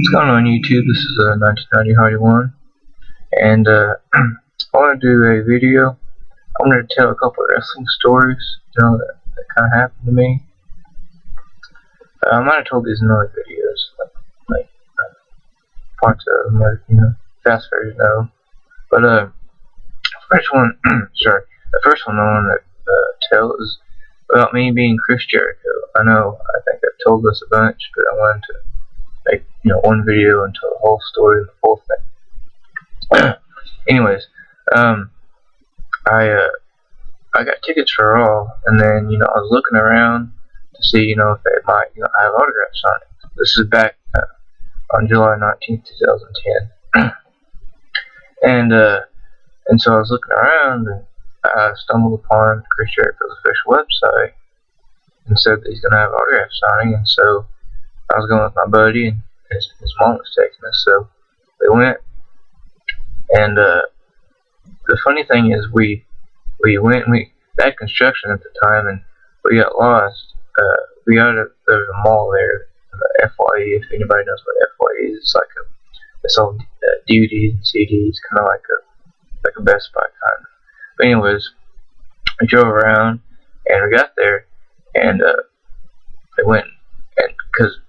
What's going on YouTube? This is 1990 Hardy One, and I want to do a video. I'm going to tell a couple of wrestling stories, that kind of happened to me. I might have told these in other videos, like parts of them, fast version of. But first one, sorry, the first one I want to tell is about me being Chris Jericho. I think I've told this a bunch, but I wanted to make one video and tell the whole story and the whole thing. Anyways, I got tickets for Raw, and then I was looking around to see if they might have autograph signings. This is back on July 19th, 2010, and so I was looking around and I stumbled upon Chris Jericho's official website and said that he's gonna have autograph signing, and so I was going with my buddy, and his mom was taking us, so we went. And the funny thing is, we went, and we had construction at the time, and we got lost. There was a mall there, the FYE. If anybody knows what FYE is, it's like they sell DVDs and CDs, kind of like a Best Buy kind of. But anyways, we drove around, and we got there, and they went, and because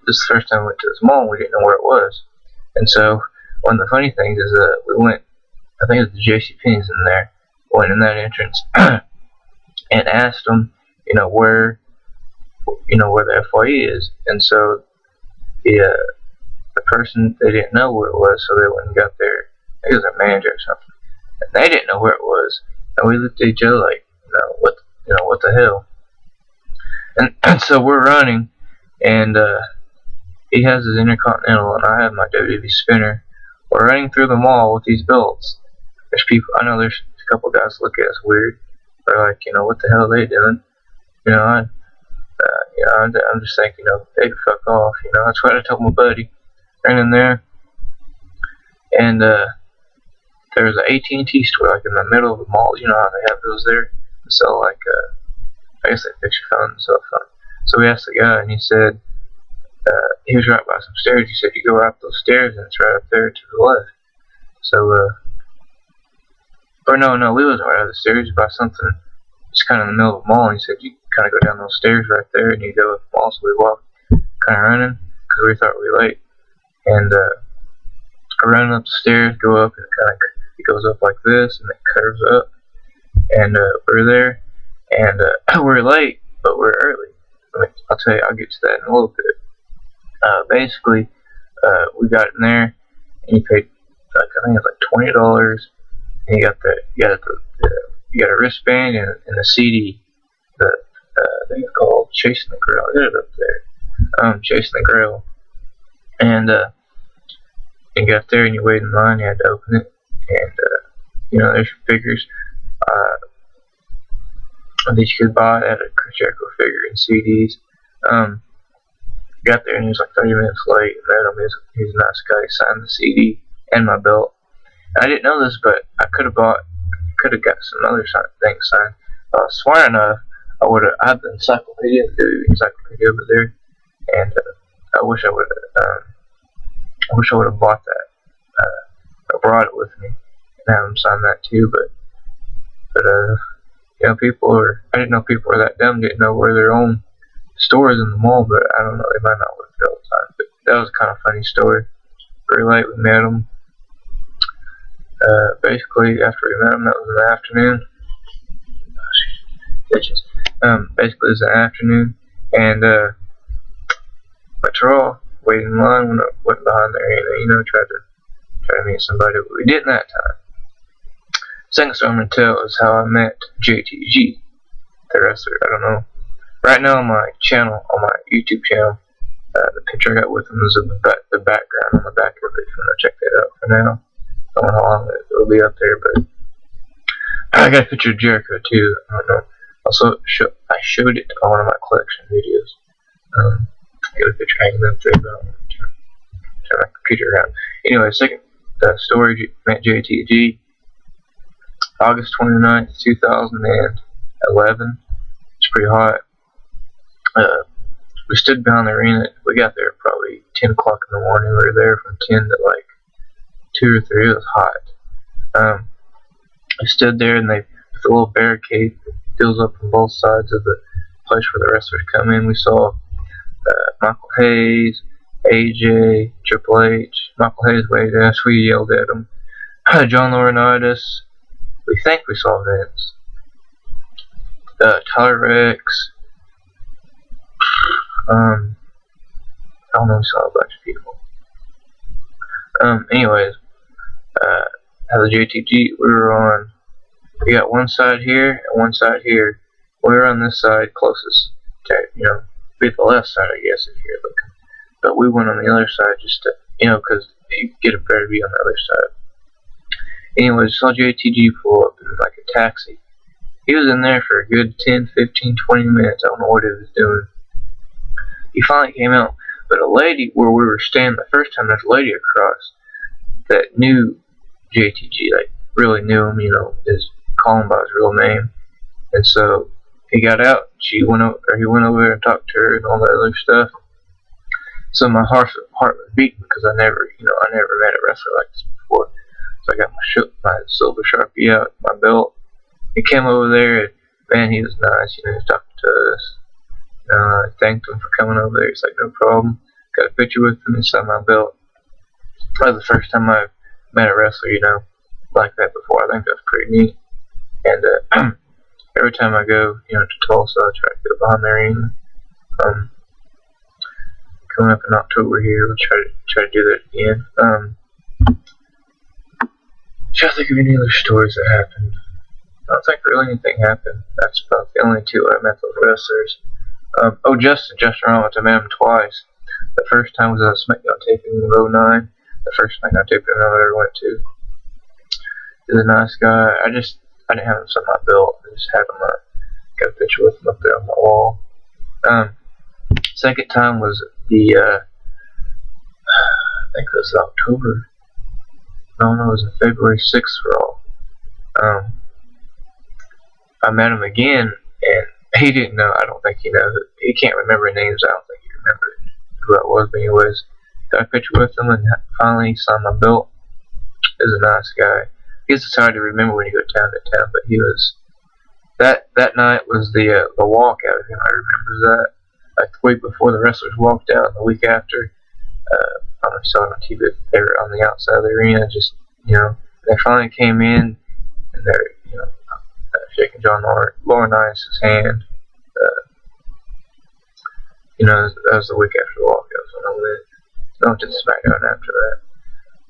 this is the first time we went to this mall, and we didn't know where it was. And so one of the funny things is we went, I think it was the JCPenney's in there, went in that entrance and asked them, where the FYE is. And so the person, they didn't know where it was, so they went and got their, I think it was their manager or something, and they didn't know where it was. And we looked at each other like, what the hell? And so we're running, and he has his Intercontinental, and I have my WWE spinner. We're running through the mall with these belts. There's people, I know there's a couple guys look at us weird. They're like, what the hell are they doing? I'm just thinking, they can fuck off. That's what I told my buddy. Ran in there, and there was an AT&T store like in the middle of the mall. You know how they have those there? So I guess they fix your phone and cell phone. So we asked the guy, and he said, he was right by some stairs. He said, you go right up those stairs, and it's right up there to the left. So, or no, we wasn't right up the stairs, by something, just kind of in the middle of the mall. And he said, you kind of go down those stairs right there, and you go up the mall. So we walked, kind of running, because we thought we were late. And I ran up the stairs, go up, and it goes up like this, and it curves up. And we're there, and we're late, but we're early. I'll tell you, I'll get to that in a little bit. Basically, we got in there, and you paid I think it's like $20, and you got a wristband and a CD. I think it's called Chasing the Grail. I got it up there. Chasing the Grail. And you got there, and you wait in line. You had to open it, and there's your figures. That you could buy at a Chris Jericho figure and CDs. Got there, and he was like 30 minutes late. Met him. He's a nice guy. He signed the CD and my belt. And I didn't know this, but I could have got some other things signed. Smart enough, I had the encyclopedia, the encyclopedia over there, and I wish I would have bought that. I brought it with me and have him sign that too. But I didn't know people were that dumb, didn't know where their own stores in the mall, but I don't know, they might not work there all the time. But that was kind of a funny story. Very late, we met them. Basically, after we met them, that was in the afternoon. Basically, it was in the afternoon, and went to Raw, waited in line, went behind there, tried to meet somebody, but we didn't that time. Second story I'm going to tell is how I met JTG, the wrestler. I don't know. Right now on my channel, on my YouTube channel, the picture I got with him is in the background on the back of it. If you want to check that out for now. I don't know how long it'll be up there, but I got a picture of Jericho too. I don't know. Also, I showed it on one of my collection videos. I got a picture hanging up there, but I don't want to turn my computer around. Anyway, second story, met JTG. August 29th, 2011. It's pretty hot. We stood behind the arena. We got there probably 10 o'clock in the morning. We were there from 10 to like 2 or 3. It was hot. We stood there, and they with a little barricade that fills up on both sides of the place where the wrestlers come in. We saw Michael Hayes, AJ, Triple H. Michael Hayes waved at us. We yelled at him. John Laurinaitis. We think we saw Vince. Tyler Rex. I don't know, we saw a bunch of people. Anyways, at the JTG, we got one side here and one side here. We were on this side closest to, be the left side, I guess, if you're looking. But we went on the other side just to, because you get a better view on the other side. Anyways, saw JTG pull up in like a taxi. He was in there for a good 10, 15, 20 minutes. I don't know what he was doing. He finally came out, but a lady where we were standing the first time, there's a lady across that knew JTG, like really knew him, is calling him by his real name. And so he got out. He went over there and talked to her and all that other stuff. So my heart was beating because I never met a wrestler like this before. So I got my silver Sharpie out, my belt. He came over there, and man, he was nice. He was talking to us. I thanked him for coming over there. He's like, no problem. Got a picture with him and signed my belt. That was the first time I've met a wrestler, like that before. I think that's pretty neat. And every time I go, to Tulsa, I try to go behind the arena. Coming up in October here, we'll try to do that again. Try to think of any other stories that happened. I don't think really anything happened. That's about the only two I met those wrestlers. Justin Rollins, I met him twice. The first time was at a SmackDown taping in 2009. The first SmackDown taping I ever went to. He's a nice guy. I didn't have him sign my belt. I just had him, got a picture with him up there on my wall. Second time was the, I think it was October. No, it was February 6th for all. I met him again, and he didn't know. I don't think he knows. He can't remember names. I don't think he remembered who I was. But anyways, got a picture with him, and finally he signed my belt. He's a nice guy. It's hard to remember when you go town to town, but he was. That night was the walk out of him. I remember that. Like the week before, the wrestlers walked out, and the week after, I only saw it on TV. They were on the outside of the arena, just they finally came in, and they're shaking John Laurinaitis' hand. That was the week after the walkout, so I went to the SmackDown after that.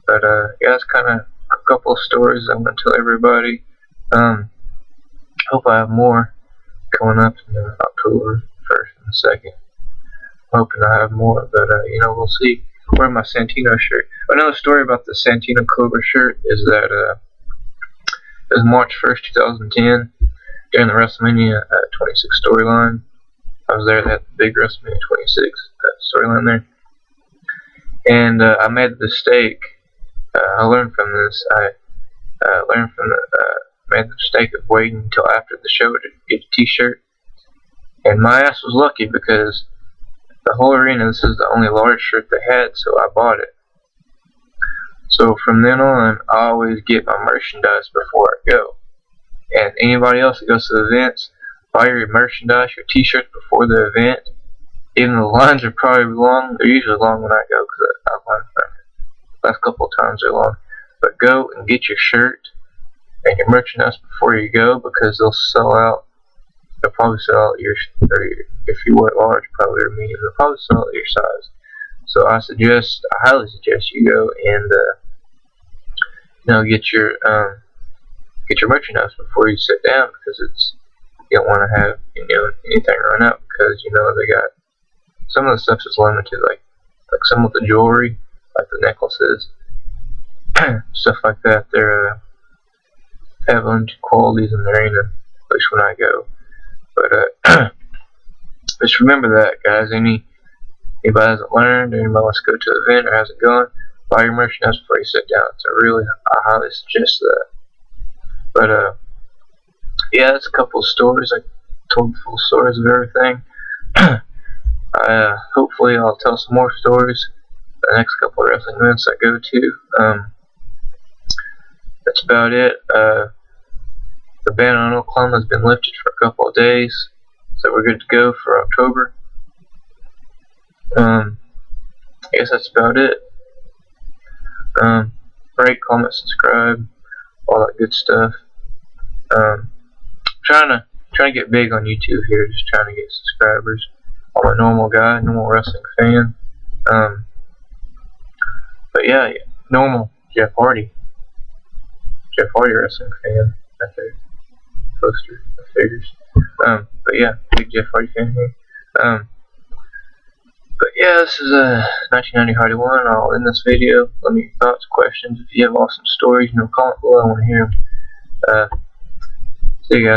But yeah, that's kind of a couple of stories I'm going to tell everybody. Hope I have more coming up in October 1st and 2nd. Hoping I have more, but we'll see. Wearing my Santino shirt. Another story about the Santino Cobra shirt is that it was March 1st, 2010, during the WrestleMania 26 storyline. I was there at the big WrestleMania 26 storyline there. And I made the mistake. I learned from this. I made the mistake of waiting until after the show to get a t-shirt. And my ass was lucky because the whole arena, this is the only large shirt they had, so I bought it. So from then on, I always get my merchandise before I go. And anybody else that goes to the events, buy your merchandise, your t-shirts before the event. Even though the lines are probably long, they're usually long when I go because I've learned from it. Last couple of times they're long. But go and get your shirt and your merchandise before you go because they'll sell out. They'll probably sell out if you wear large, probably or medium, they'll probably sell out your size. So I highly suggest you go and get your merchandise before you sit down because you don't want to have anything run out because they got some of the stuff is limited, like some of the jewelry, like the necklaces, stuff like that. They're have limited qualities in the arena, at least when I go. But just remember that, guys. Anybody hasn't learned, or anybody wants to go to an event or hasn't gone, buy your merchandise before you sit down. So I highly suggest that. But yeah, that's a couple of stories. I told the full stories of everything. Hopefully I'll tell some more stories the next couple of wrestling events I go to. That's about it. The ban on Oklahoma has been lifted for a couple of days, so we're good to go for October. I guess that's about it. Rate, comment, subscribe, all that good stuff. Trying to get big on YouTube here, just trying to get subscribers. I'm a normal guy, normal wrestling fan. But yeah, normal Jeff Hardy wrestling fan. Right there, poster, figures. But yeah, big Jeff Hardy fan here. But yeah, this is 1990 Hardy 1. I'll end this video. Let me know your thoughts, questions. If you have awesome stories, comment below. I want to hear them. See you guys.